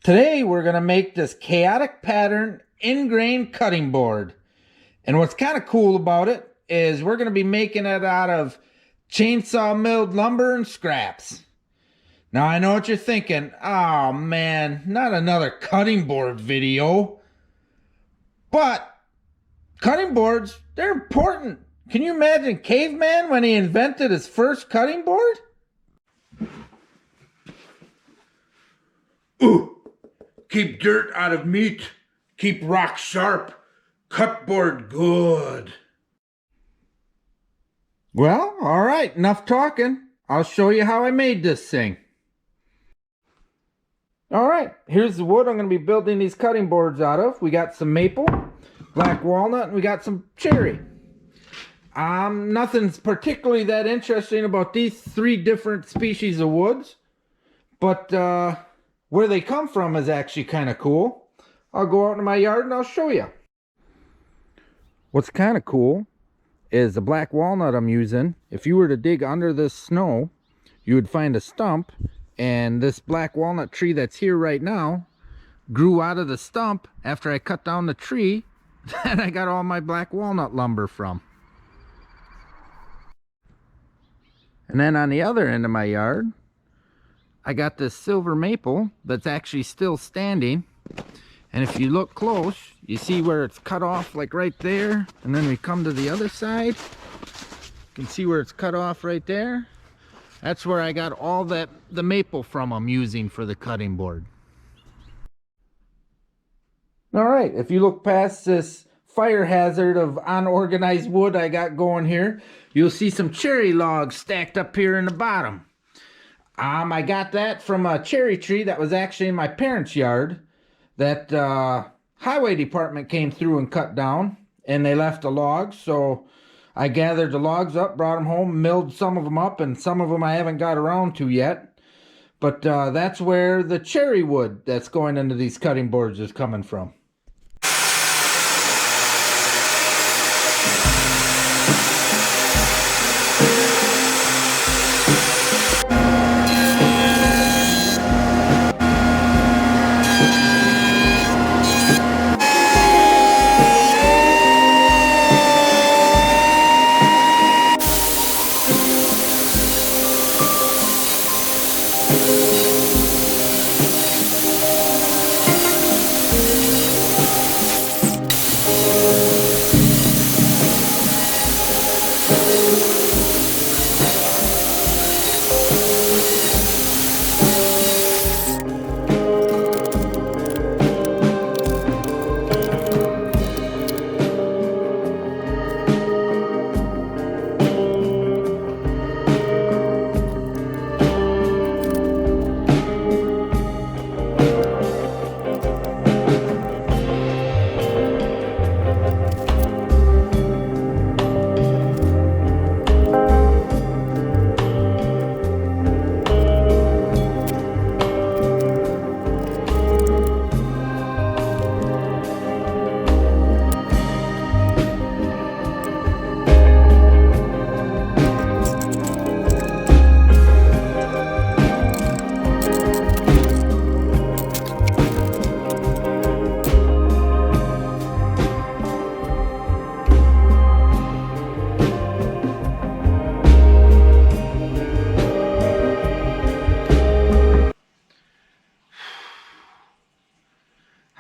Today we're going to make this chaotic pattern ingrain cutting board. And what's kind of cool about it is we're going to be making it out of chainsaw milled lumber and scraps. Now I know what you're thinking. Oh man, not another cutting board video. But cutting boards, they're important. Can you imagine caveman when he invented his first cutting board? Ooh. Keep dirt out of meat. Keep rock sharp. Cut board good. Well, all right, enough talking. I'll show you how I made this thing. All right, here's the wood I'm going to be building these cutting boards out of. We got some maple, black walnut, and we got some cherry. Nothing's particularly that interesting about these three different species of woods, but where they come from is actually kind of cool. I'll go out in my yard and I'll show you. What's kind of cool is the black walnut I'm using. If you were to dig under this snow, you would find a stump, and this black walnut tree that's here right now grew out of the stump after I cut down the tree that I got all my black walnut lumber from. And then on the other end of my yard, I got this silver maple that's actually still standing. And if you look close, you see where it's cut off, like right there. And then we come to the other side. You can see where it's cut off right there. That's where I got all the maple from I'm using for the cutting board. All right, if you look past this fire hazard of unorganized wood I got going here, you'll see some cherry logs stacked up here in the bottom. I got that from a cherry tree that was actually in my parents' yard that highway department came through and cut down, and they left the logs. So I gathered the logs up, brought them home, milled some of them up, and some of them I haven't got around to yet. But that's where the cherry wood that's going into these cutting boards is coming from.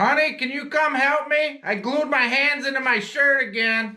Honey, can you come help me? I glued my hands into my shirt again.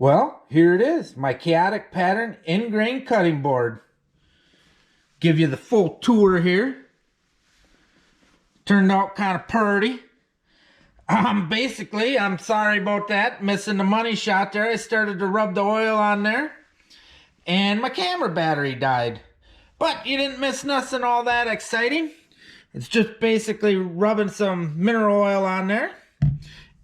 Well, here it is, my chaotic pattern in-grain cutting board. Give you the full tour here. Turned out kind of purty. Basically, I'm sorry about that, missing the money shot there. I started to rub the oil on there, and my camera battery died. But you didn't miss nothing all that exciting. It's just basically rubbing some mineral oil on there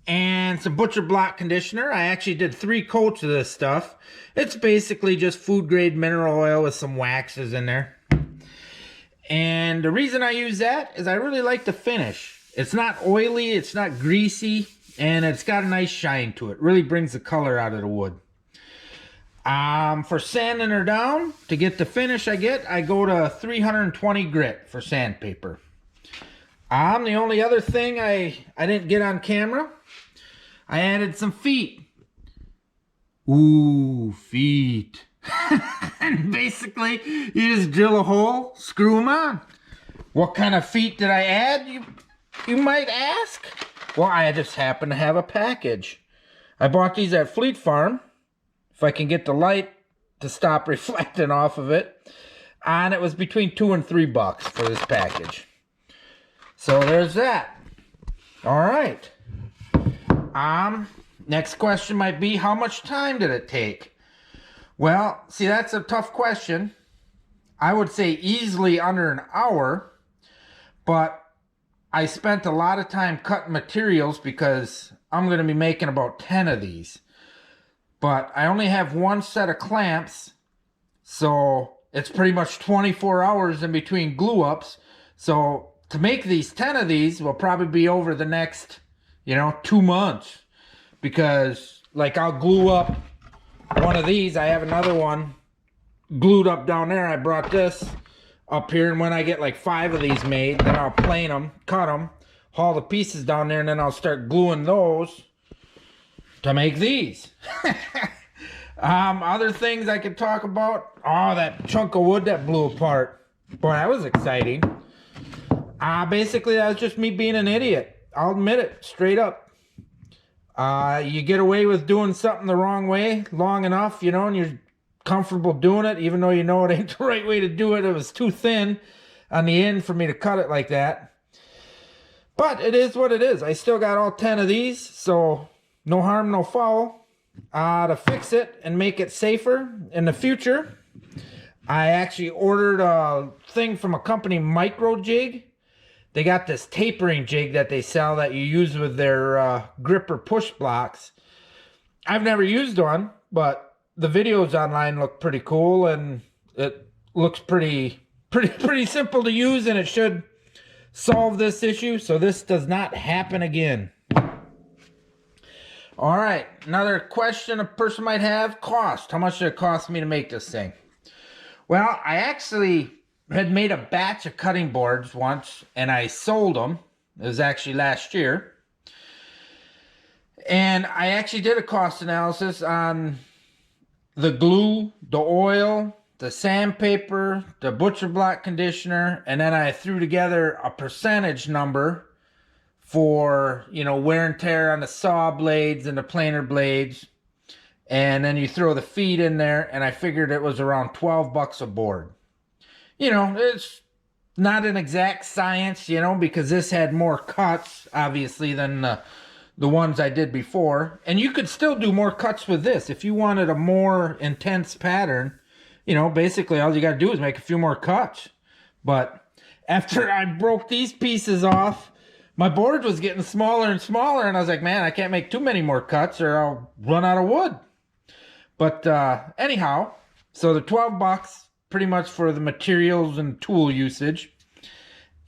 and some butcher block conditioner. I actually did 3 coats of this stuff. It's basically just food grade mineral oil with some waxes in there. And the reason I use that is I really like the finish. It's not oily, it's not greasy, and it's got a nice shine to it. Really brings the color out of the wood. For sanding her down, to get the finish I go to 320 grit for sandpaper. The only other thing I didn't get on camera, I added some feet. Ooh, feet. And basically, you just drill a hole, screw them on. What kind of feet did I add, you might ask? Well, I just happen to have a package. I bought these at Fleet Farm, if I can get the light to stop reflecting off of it. And it was between $2 and $3 for this package. So there's that. All right. Next question might be, how much time did it take? Well, see, that's a tough question. I would say easily under an hour, but I spent a lot of time cutting materials because I'm going to be making about 10 of these. But I only have 1 set of clamps, so it's pretty much 24 hours in between glue ups. So to make these 10 of these will probably be over the next, 2 months. Because, like, I'll glue up one of these. I have another one glued up down there. I brought this up here, and when I get like 5 of these made, then I'll plane them, cut them, haul the pieces down there, and then I'll start gluing those to make these. Other things I could talk about. Oh, that chunk of wood that blew apart. Boy, that was exciting. Basically, that was just me being an idiot. I'll admit it, straight up. You get away with doing something the wrong way long enough, and you're comfortable doing it, even though you know it ain't the right way to do it. It was too thin on the end for me to cut it like that. But it is what it is. I still got all 10 of these, so no harm, no foul. To fix it and make it safer in the future, I actually ordered a thing from a company, Micro Jig. They got this tapering jig that they sell that you use with their gripper push blocks. I've never used one, but the videos online look pretty cool, and it looks pretty simple to use, and it should solve this issue so this does not happen again. All right, another question a person might have: cost. How much did it cost me to make this thing? Well, I actually had made a batch of cutting boards once, and I sold them. It was actually last year. And I actually did a cost analysis on the glue, the oil, the sandpaper, the butcher block conditioner, and then I threw together a percentage number for, wear and tear on the saw blades and the planer blades. And then you throw the feed in there, and I figured it was around $12 a board. It's not an exact science, because this had more cuts, obviously, than the ones I did before. And you could still do more cuts with this. If you wanted a more intense pattern, basically all you got to do is make a few more cuts. But after I broke these pieces off, my board was getting smaller and smaller, and I was like, man, I can't make too many more cuts or I'll run out of wood. But anyhow, so the $12 pretty much for the materials and tool usage.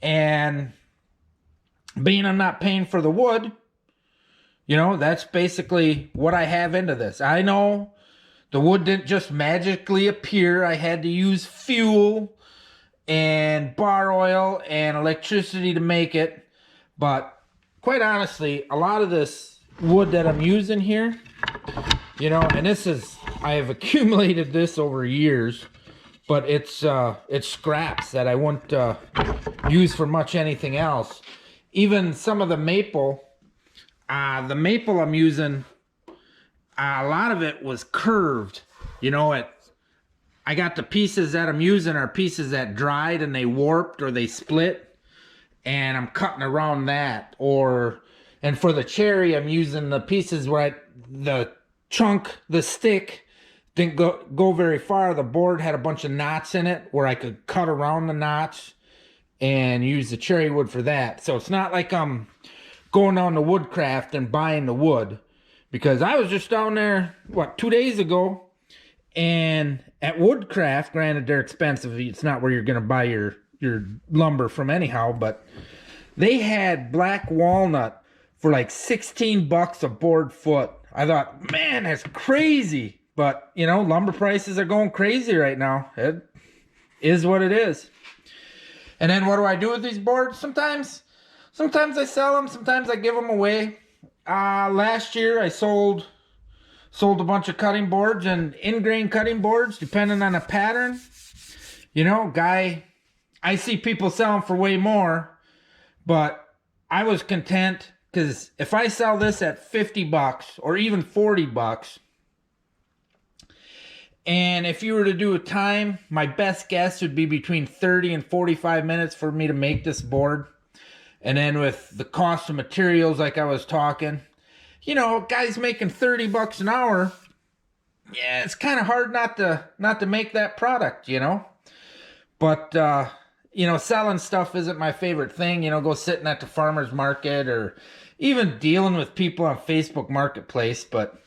And being I'm not paying for the wood, that's basically what I have into this. I know the wood didn't just magically appear. I had to use fuel and bar oil and electricity to make it. But quite honestly, a lot of this wood that I'm using here, and I have accumulated this over years. But it's scraps that I won't use for much anything else. Even some of the maple I'm using a lot of it was curved. You know, I got the pieces that I'm using are pieces that dried and they warped or they split, and I'm cutting around that. And for the cherry, I'm using the pieces where the chunk, the stick, didn't go very far. The board had a bunch of knots in it where I could cut around the knots and use the cherry wood for that. So it's not like I'm going down to Woodcraft and buying the wood, because I was just down there, 2 days ago, and at Woodcraft, granted they're expensive. It's not where you're going to buy your lumber from anyhow, but they had black walnut for like $16 a board foot. I thought, man, that's crazy. But, you know, lumber prices are going crazy right now. It is what it is. And then what do I do with these boards? Sometimes I sell them. Sometimes I give them away. Last year I sold a bunch of cutting boards and in-grain cutting boards, depending on the pattern. You know, I see people selling for way more, but I was content, because if I sell this at $50 or even $40, and if you were to do a time, my best guess would be between 30 and 45 minutes for me to make this board. And then with the cost of materials, like I was talking, you know, guys making $30 an hour, yeah, it's kind of hard not to make that product, you know. But you know, selling stuff isn't my favorite thing. You know, go sitting at the farmer's market or even dealing with people on Facebook Marketplace. But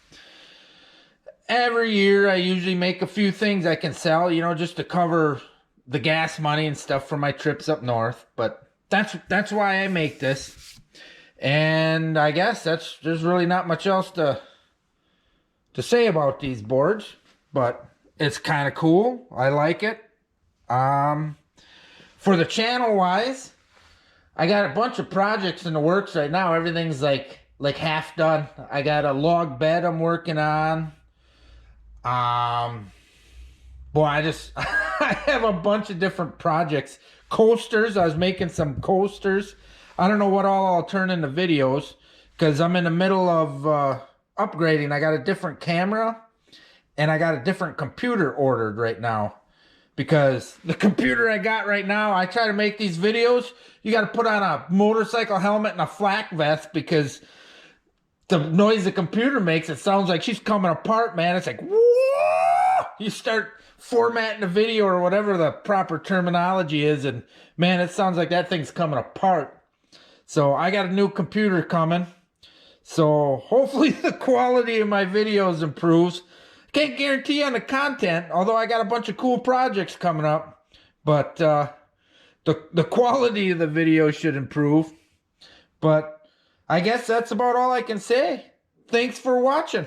every year I usually make a few things I can sell, you know, just to cover the gas money and stuff for my trips up north. But that's why I make this. And I guess there's really not much else to say about these boards, but it's kind of cool. I like it. For the channel wise, I got a bunch of projects in the works right now. Everything's like half done. I got a log bed I'm working on. Boy, I have a bunch of different projects. Coasters, I was making some coasters. I don't know what all I'll turn into videos, because I'm in the middle of upgrading. I got a different camera and I got a different computer ordered right now, because the computer I got right now, I try to make these videos, you got to put on a motorcycle helmet and a flak vest, because the noise the computer makes, it sounds like she's coming apart, man. It's like, whoa! You start formatting the video or whatever the proper terminology is, and man, it sounds like that thing's coming apart. So I got a new computer coming, so hopefully the quality of my videos improves. Can't guarantee on the content, although I got a bunch of cool projects coming up, but the quality of the video should improve. But I guess that's about all I can say. Thanks for watching.